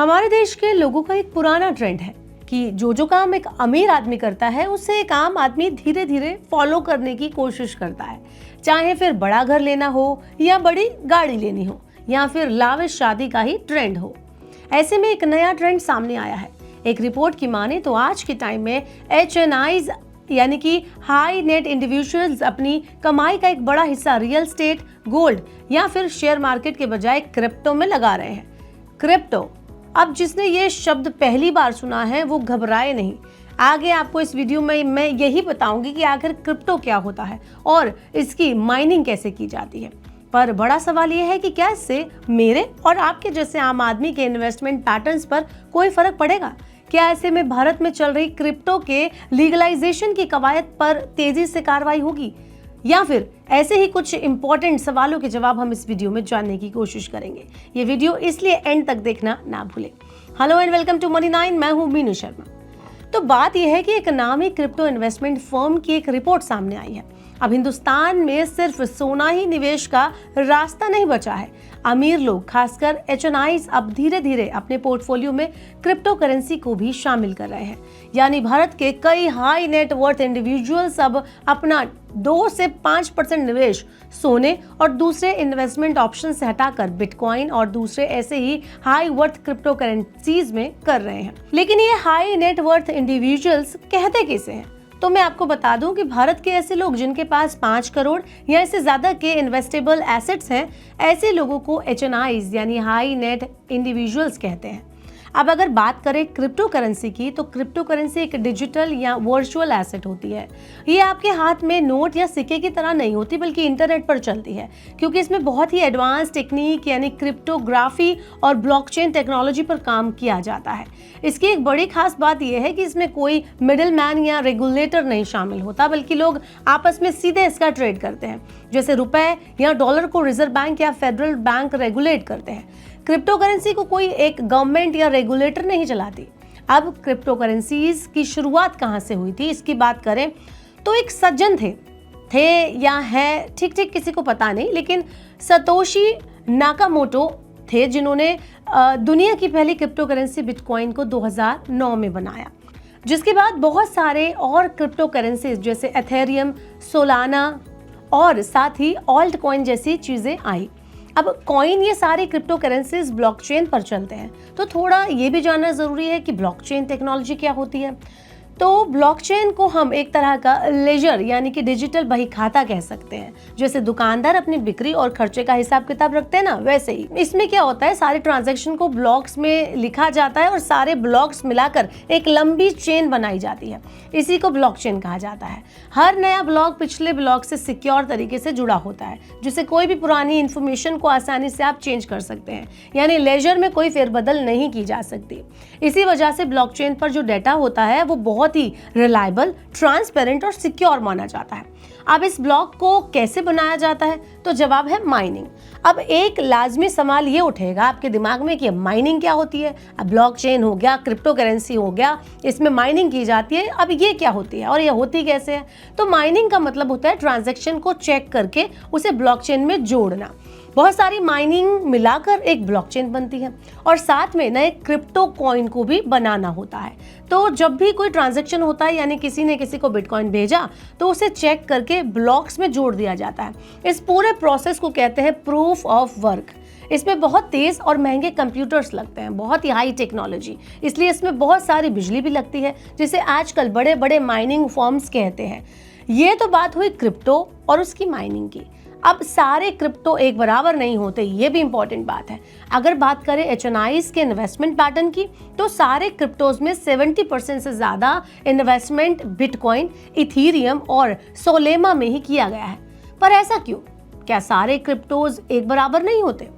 हमारे देश के लोगों का एक पुराना ट्रेंड है कि जो काम एक अमीर आदमी करता है उसे एक आम आदमी धीरे धीरे फॉलो करने की कोशिश करता है। चाहे फिर बड़ा घर लेना हो या बड़ी गाड़ी लेनी हो या फिर लाविश शादी का ही ट्रेंड हो। ऐसे में एक नया ट्रेंड सामने आया है। एक रिपोर्ट की माने तो आज के टाइम में HNIs यानी कि हाई नेट इंडिविजुअल्स अपनी कमाई का एक बड़ा हिस्सा रियल स्टेट, गोल्ड या फिर शेयर मार्केट के बजाय क्रिप्टो में लगा रहे हैं। क्रिप्टो, अब जिसने ये शब्द पहली बार सुना है वो घबराए नहीं। आगे आपको इस वीडियो में मैं यही बताऊंगी कि आखिर क्रिप्टो क्या होता है और इसकी माइनिंग कैसे की जाती है। पर बड़ा सवाल ये है कि क्या इससे मेरे और आपके जैसे आम आदमी के इन्वेस्टमेंट पैटर्न्स पर कोई फर्क पड़ेगा? क्या ऐसे में भारत में चल रही क्रिप्टो के लीगलाइजेशन की कवायद पर तेजी से कार्रवाई होगी, या फिर ऐसे ही कुछ इंपॉर्टेंट सवालों के जवाब हम इस वीडियो में जानने की कोशिश करेंगे। ये वीडियो इसलिए एंड तक देखना ना भूलें। हेलो एंड वेलकम टू मनी9, मैं हूं मीनू शर्मा। तो बात यह है कि एक नामी क्रिप्टो इन्वेस्टमेंट फर्म की एक रिपोर्ट सामने आई है। अब हिंदुस्तान में सिर्फ सोना ही निवेश का रास्ता नहीं बचा है। अमीर लोग, खासकर HNIs, अब धीरे धीरे अपने पोर्टफोलियो में क्रिप्टो करेंसी को भी शामिल कर रहे हैं। यानी भारत के कई हाई नेट वर्थ इंडिविजुअल्स अब अपना 2 से 5% निवेश सोने और दूसरे इन्वेस्टमेंट ऑप्शन से हटाकर बिटकॉइन और दूसरे ऐसे ही हाई वर्थ क्रिप्टो करेंसीज में कर रहे हैं। लेकिन ये हाई नेट वर्थ इंडिविजुअल्स कहते किसे हैं? तो मैं आपको बता दूं कि भारत के ऐसे लोग जिनके पास 5 करोड़ या इससे ज्यादा के इन्वेस्टेबल एसेट्स हैं, ऐसे लोगों को HNIs यानी हाई नेट इंडिविजुअल्स कहते हैं। अब अगर बात करें क्रिप्टो करेंसी की, तो क्रिप्टो करेंसी एक डिजिटल या वर्चुअल एसेट होती है। ये आपके हाथ में नोट या सिक्के की तरह नहीं होती, बल्कि इंटरनेट पर चलती है, क्योंकि इसमें बहुत ही एडवांस टेक्निक यानी क्रिप्टोग्राफी और ब्लॉकचेन टेक्नोलॉजी पर काम किया जाता है। इसकी एक बड़ी खास बात यह है कि इसमें कोई मिडिल मैन या रेगुलेटर नहीं शामिल होता, बल्कि लोग आपस में सीधे इसका ट्रेड करते हैं। जैसे रुपए या डॉलर को रिजर्व बैंक या फेडरल बैंक रेगुलेट करते हैं, क्रिप्टो करेंसी को कोई एक गवर्नमेंट या रेगुलेटर नहीं चलाती। अब क्रिप्टो करेंसीज की शुरुआत कहाँ से हुई थी, इसकी बात करें तो एक सज्जन थे या है, ठीक किसी को पता नहीं, लेकिन सतोशी नाकामोटो थे जिन्होंने दुनिया की पहली क्रिप्टो करेंसी बिटकॉइन को 2009 में बनाया। जिसके बाद बहुत सारे और क्रिप्टो करेंसीज जैसे एथेरियम, सोलाना और साथ ही ऑल्ट कॉइन जैसी चीजें आई। अब कॉइन, ये सारे क्रिप्टो करेंसीज ब्लॉकचेन पर चलते हैं। तो थोड़ा ये भी जानना जरूरी है कि ब्लॉकचेन टेक्नोलॉजी क्या होती है। तो ब्लॉकचेन को हम एक तरह का लेजर यानी कि डिजिटल बही खाता कह सकते हैं। जैसे दुकानदार अपनी बिक्री और खर्चे का हिसाब किताब रखते हैं ना, वैसे ही इसमें क्या होता है, सारे ट्रांजैक्शन को ब्लॉक्स में लिखा जाता है और सारे ब्लॉक्स मिलाकर एक लंबी चेन बनाई जाती है। इसी को ब्लॉकचेन कहा जाता है। हर नया ब्लॉक पिछले ब्लॉक से सिक्योर तरीके से जुड़ा होता है, जिससे कोई भी पुरानी इंफॉर्मेशन को आसानी से आप चेंज कर सकते हैं। यानी लेजर में कोई फेरबदल नहीं की जा सकती। इसी वजह से ब्लॉकचेन पर जो डेटा होता है वो बहुत ही रिलायबल, ट्रांसपेरेंट और सिक्योर माना जाता है। अब इस ब्लॉक को कैसे बनाया जाता है, तो जवाब है माइनिंग। अब एक लाजमी सवाल ये उठेगा आपके दिमाग में कि माइनिंग क्या होती है। अब ब्लॉकचेन हो गया, क्रिप्टो करेंसी हो गया, इसमें माइनिंग की जाती है। अब ये क्या होती है और ये होती कैसे है? तो माइनिंग का मतलब होता है ट्रांजैक्शन को चेक करके उसे ब्लॉकचेन में जोड़ना। बहुत सारी माइनिंग मिलाकर एक ब्लॉकचेन बनती है और साथ में नए क्रिप्टो कॉइन को भी बनाना होता है। तो जब भी कोई ट्रांजैक्शन होता है, यानी किसी ने किसी को बिटकॉइन भेजा, तो उसे चेक करके ब्लॉक्स में जोड़ दिया जाता है। इस पूरे प्रोसेस को कहते हैं प्रूफ ऑफ वर्क। इसमें बहुत तेज और महंगे कंप्यूटर्स लगते हैं, बहुत ही हाई टेक्नोलॉजी, इसलिए इसमें बहुत सारी बिजली भी लगती है, जिसे आजकल बड़े बड़े माइनिंग फर्म्स कहते हैं। ये तो बात हुई क्रिप्टो और उसकी माइनिंग की। अब सारे क्रिप्टो एक बराबर नहीं होते, ये भी इंपॉर्टेंट बात है। अगर बात करें HNIs के इन्वेस्टमेंट पैटर्न की, तो सारे क्रिप्टोज में 70% से ज्यादा इन्वेस्टमेंट बिटकॉइन, इथीरियम और सोलेमा में ही किया गया है। पर ऐसा क्यों? क्या सारे क्रिप्टोज एक बराबर नहीं होते?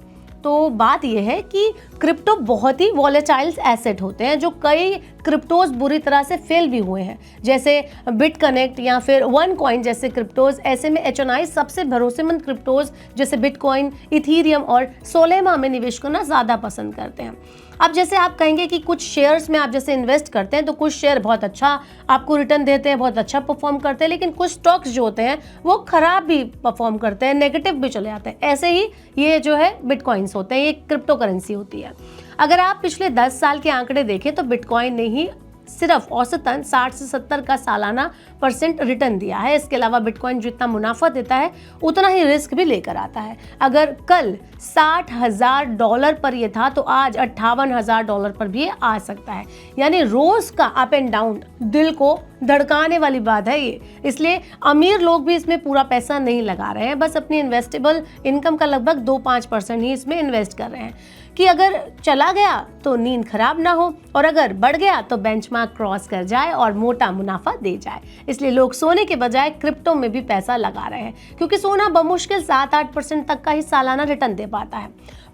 तो बात यह है कि क्रिप्टो बहुत ही वॉलेटाइल एसेट होते हैं, जो कई क्रिप्टोज बुरी तरह से फेल भी हुए हैं, जैसे बिटकनेक्ट या फिर वन कॉइन जैसे क्रिप्टोज। ऐसे में HNI सबसे भरोसेमंद क्रिप्टोज जैसे बिटकॉइन, इथीरियम और सोलेमा में निवेश करना ज़्यादा पसंद करते हैं। अब जैसे आप कहेंगे कि कुछ शेयर्स में आप जैसे इन्वेस्ट करते हैं तो कुछ शेयर बहुत अच्छा आपको रिटर्न देते हैं, बहुत अच्छा परफॉर्म करते हैं, लेकिन कुछ स्टॉक्स जो होते हैं वो खराब भी परफॉर्म करते हैं, नेगेटिव भी चले जाते हैं। ऐसे ही ये जो है बिटकॉइंस होते हैं, ये क्रिप्टो करेंसी होती है। अगर आप पिछले 10 साल के आंकड़े देखें तो बिटकॉइन ने ही सिर्फ औसतन 60 से 70 का सालाना % रिटर्न दिया है। इसके अलावा बिटकॉइन जितना मुनाफा देता है उतना ही रिस्क भी लेकर आता है। अगर कल $60,000 पर यह था तो आज $58,000 पर भी आ सकता है। यानी रोज का अप एंड डाउन दिल को धड़काने वाली बात है ये। इसलिए अमीर लोग भी इसमें पूरा पैसा नहीं लगा रहे हैं, बस अपनी इन्वेस्टेबल इनकम का लगभग 2-5% ही इसमें इन्वेस्ट कर रहे हैं कि अगर चला गया तो नींद खराब ना हो और अगर बढ़ गया तो बेंचमार्क क्रॉस कर जाए और मोटा मुनाफा दे जाए। इसलिए लोग सोने के बजाय क्रिप्टो में भी पैसा लगा रहे हैं, क्योंकि सोना बमुश्किल 7-8% तक का ही सालाना रिटर्न दे पाता है।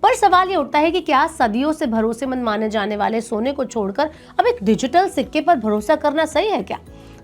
पर सवाल ये उठता है कि क्या सदियों से भरोसेमंद माने जाने वाले सोने को छोड़कर अब एक डिजिटल सिक्के पर भरोसा करना सही है क्या?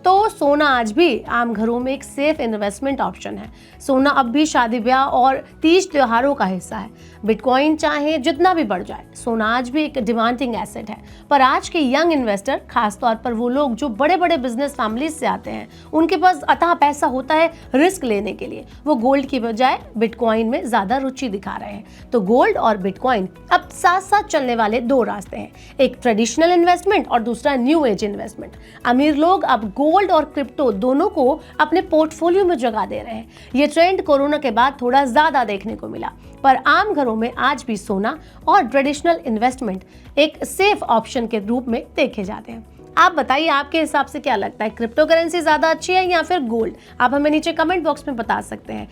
तो सोना आज भी आम घरों में एक सेफ इन्वेस्टमेंट ऑप्शन है। सोना अब भी शादी ब्याह और तीज त्योहारों का हिस्सा है। बिटकॉइन चाहे जितना भी बढ़ जाए, सोना आज भी एक डिमांडिंग एसेट है। पर आज के यंग इन्वेस्टर, खासतौर पर वो लोग जो बड़े बड़े बिजनेस फैमिलीज से आते हैं, उनके पास अथाह पैसा होता है रिस्क लेने के लिए, वो गोल्ड की बजाय बिटकॉइन में ज्यादा रुचि दिखा रहे हैं। तो गोल्ड और बिटकॉइन अब साथ साथ चलने वाले दो रास्ते हैं, एक ट्रेडिशनल इन्वेस्टमेंट और दूसरा न्यू एज इन्वेस्टमेंट। अमीर लोग अब गोल्ड और क्रिप्टो दोनों को अपने पोर्टफोलियो में जगह दे रहे हैं। ये ट्रेंड कोरोना के बाद थोड़ा ज्यादा देखने को मिला, पर आम घरों में आज भी सोना और ट्रेडिशनल इन्वेस्टमेंट एक सेफ ऑप्शन के रूप में देखे जाते हैं। आप बताइए, आपके हिसाब से क्या लगता है, क्रिप्टो करेंसी ज्यादा अच्छी है या फिर गोल्ड? आप हमें नीचे कमेंट बॉक्स में बता सकते हैं।